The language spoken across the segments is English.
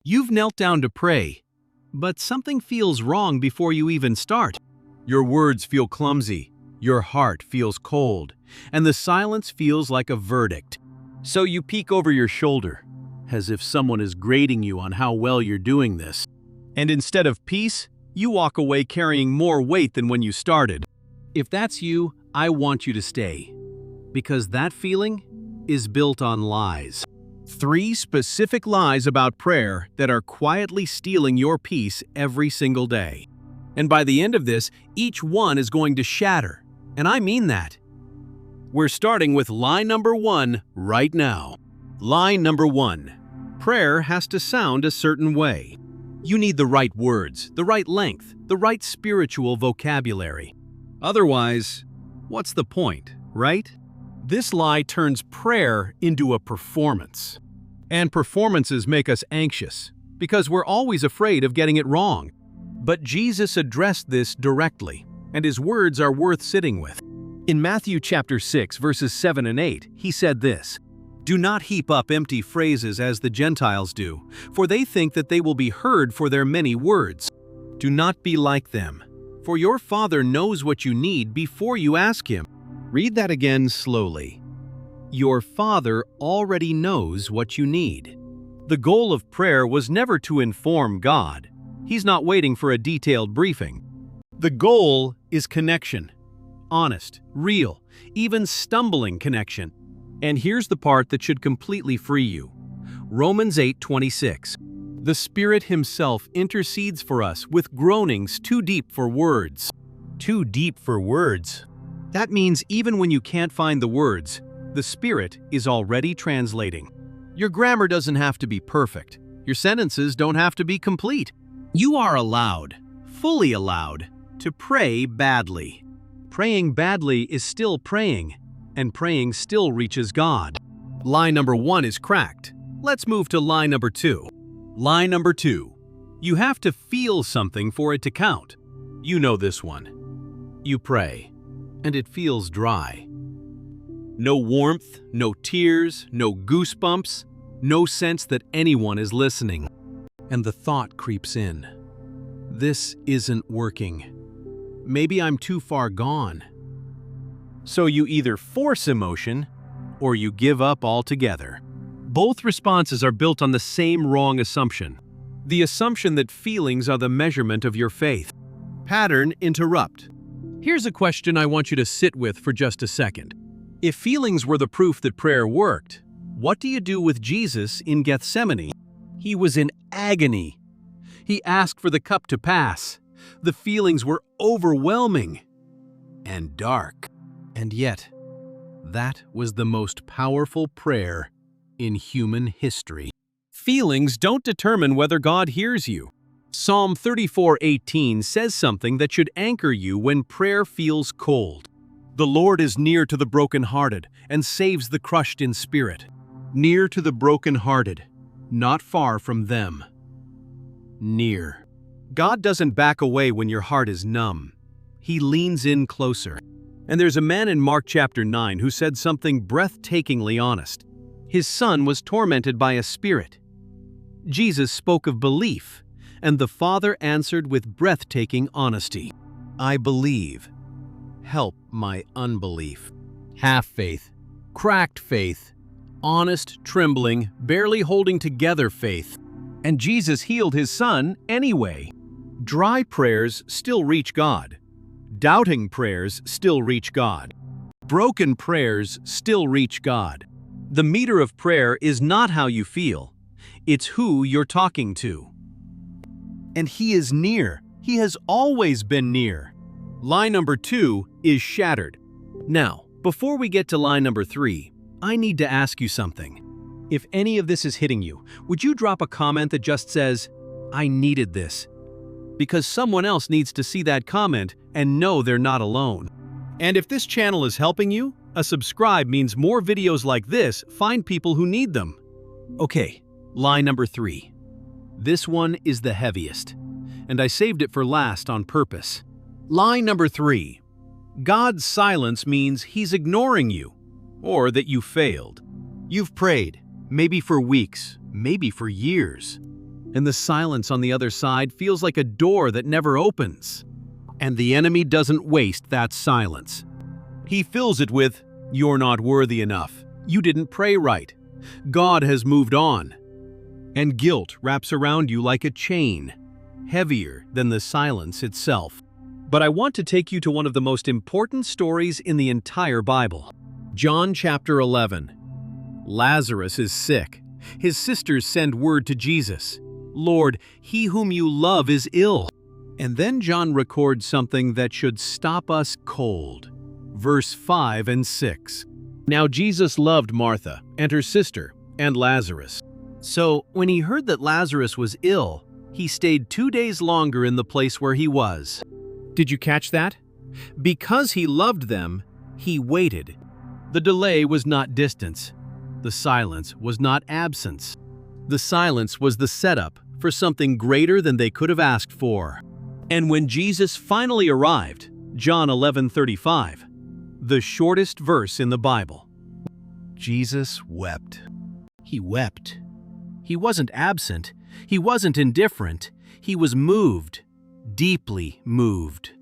You've knelt down to pray, but something feels wrong before you even start. Your words feel clumsy, your heart feels cold, and the silence feels like a verdict. So you peek over your shoulder, as if someone is grading you on how well you're doing this. And instead of peace, you walk away carrying more weight than when you started. If that's you, I want you to stay, because that feeling is built on lies. 3 specific lies about prayer that are quietly stealing your peace every single day. And by the end of this, each one is going to shatter. And I mean that. We're starting with lie number 1 right now. Lie number 1. Prayer has to sound a certain way. You need the right words, the right length, the right spiritual vocabulary. Otherwise, what's the point, right? This lie turns prayer into a performance. And performances make us anxious, because we're always afraid of getting it wrong. But Jesus addressed this directly, and his words are worth sitting with. In Matthew chapter 6, verses 7 and 8, he said this, "Do not heap up empty phrases as the Gentiles do, for they think that they will be heard for their many words. Do not be like them, for your Father knows what you need before you ask him." Read that again slowly. Your Father already knows what you need. The goal of prayer was never to inform God. He's not waiting for a detailed briefing. The goal is connection. Honest, real, even stumbling connection. And here's the part that should completely free you. Romans 8:26. The Spirit himself intercedes for us with groanings too deep for words. Too deep for words? That means even when you can't find the words, the Spirit is already translating. Your grammar doesn't have to be perfect. Your sentences don't have to be complete. You are allowed, fully allowed, to pray badly. Praying badly is still praying, and praying still reaches God. Lie number 1 is cracked. Let's move to lie number 2. Lie number 2. You have to feel something for it to count. You know this one. You pray, and it feels dry. No warmth, no tears, no goosebumps, no sense that anyone is listening. And the thought creeps in. This isn't working. Maybe I'm too far gone. So you either force emotion, or you give up altogether. Both responses are built on the same wrong assumption. The assumption that feelings are the measurement of your faith. Pattern interrupt. Here's a question I want you to sit with for just a second. If feelings were the proof that prayer worked, what do you do with Jesus in Gethsemane? He was in agony. He asked for the cup to pass. The feelings were overwhelming and dark. And yet, that was the most powerful prayer in human history. Feelings don't determine whether God hears you. Psalm 34:18 says something that should anchor you when prayer feels cold. The Lord is near to the brokenhearted and saves the crushed in spirit. Near to the brokenhearted, not far from them. Near. God doesn't back away when your heart is numb. He leans in closer. And there's a man in Mark chapter 9 who said something breathtakingly honest. His son was tormented by a spirit. Jesus spoke of belief, and the Father answered with breathtaking honesty. I believe. Help my unbelief. Half faith, cracked faith, honest, trembling, barely holding together faith. And Jesus healed his son anyway. Dry prayers still reach God. Doubting prayers still reach God. Broken prayers still reach God. The meter of prayer is not how you feel. It's who you're talking to. And he is near. He has always been near. Lie number 2 is shattered. Now, before we get to lie number 3, I need to ask you something. If any of this is hitting you, would you drop a comment that just says, I needed this? Because someone else needs to see that comment and know they're not alone. And if this channel is helping you, a subscribe means more videos like this find people who need them. Okay, lie number 3. This one is the heaviest, and I saved it for last on purpose. Lie number 3. God's silence means he's ignoring you, or that you failed. You've prayed, maybe for weeks, maybe for years. and the silence on the other side feels like a door that never opens. And the enemy doesn't waste that silence. He fills it with, "You're not worthy enough. You didn't pray right. God has moved on." And guilt wraps around you like a chain, heavier than the silence itself. But I want to take you to one of the most important stories in the entire Bible. John chapter 11. Lazarus is sick. His sisters send word to Jesus, "Lord, he whom you love is ill." And then John records something that should stop us cold. Verse 5 and 6. Now Jesus loved Martha and her sister and Lazarus. So when he heard that Lazarus was ill, he stayed 2 days longer in the place where he was. Did you catch that? Because he loved them, he waited. The delay was not distance. The silence was not absence. The silence was the setup for something greater than they could have asked for. And when Jesus finally arrived, John 11:35, the shortest verse in the Bible, Jesus wept. He wept. He wasn't absent. He wasn't indifferent. He was moved, deeply moved.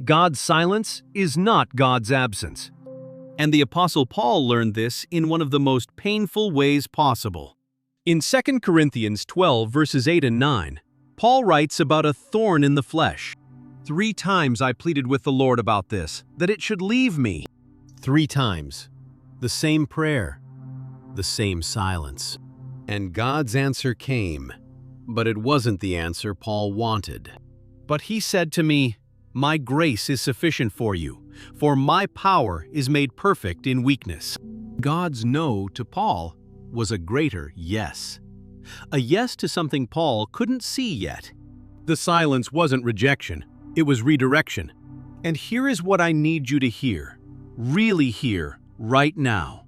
God's silence is not God's absence. And the Apostle Paul learned this in one of the most painful ways possible. In 2 Corinthians 12, verses 8 and 9, Paul writes about a thorn in the flesh. 3 times I pleaded with the Lord about this, that it should leave me. 3 times. The same prayer. The same silence. And God's answer came. But it wasn't the answer Paul wanted. But he said to me, "My grace is sufficient for you, for my power is made perfect in weakness." God's no to Paul was a greater yes. A yes to something Paul couldn't see yet. The silence wasn't rejection, it was redirection. And here is what I need you to hear, really hear, right now.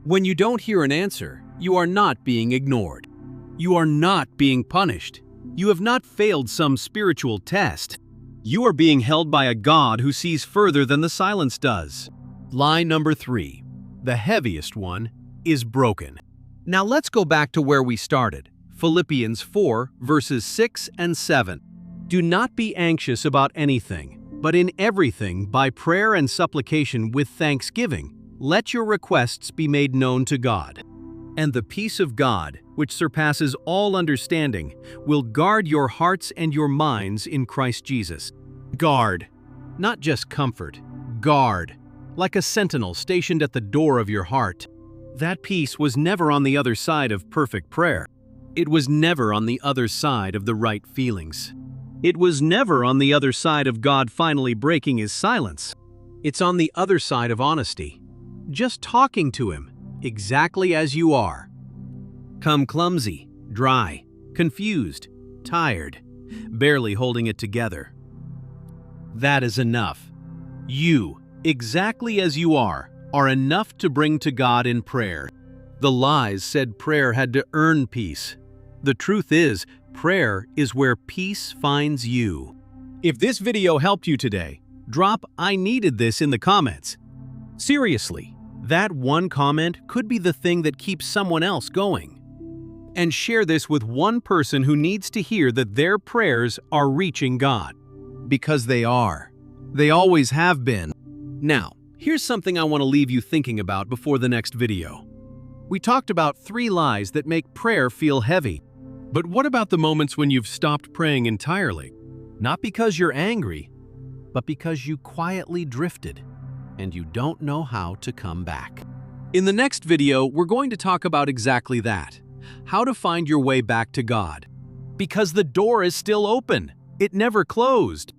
When you don't hear an answer, you are not being ignored. You are not being punished. You have not failed some spiritual test. You are being held by a God who sees further than the silence does. Lie number 3, the heaviest one, is broken. Now let's go back to where we started. Philippians 4, verses 6 and 7. Do not be anxious about anything, but in everything, by prayer and supplication with thanksgiving, let your requests be made known to God. And the peace of God, which surpasses all understanding, will guard your hearts and your minds in Christ Jesus. Guard, not just comfort, guard, like a sentinel stationed at the door of your heart. That peace was never on the other side of perfect prayer. It was never on the other side of the right feelings. It was never on the other side of God finally breaking his silence. It's on the other side of honesty. Just talking to him, exactly as you are. Come clumsy, dry, confused, tired, barely holding it together. That is enough. You, exactly as you are enough to bring to God in prayer. The lies said prayer had to earn peace. The truth is, prayer is where peace finds you. If this video helped you today, drop "I needed this" in the comments. Seriously, that one comment could be the thing that keeps someone else going. And share this with one person who needs to hear that their prayers are reaching God. Because they are. They always have been. Now, here's something I want to leave you thinking about before the next video. We talked about 3 lies that make prayer feel heavy. But what about the moments when you've stopped praying entirely? Not because you're angry, but because you quietly drifted and you don't know how to come back. In the next video, we're going to talk about exactly that. How to find your way back to God. Because the door is still open. It never closed.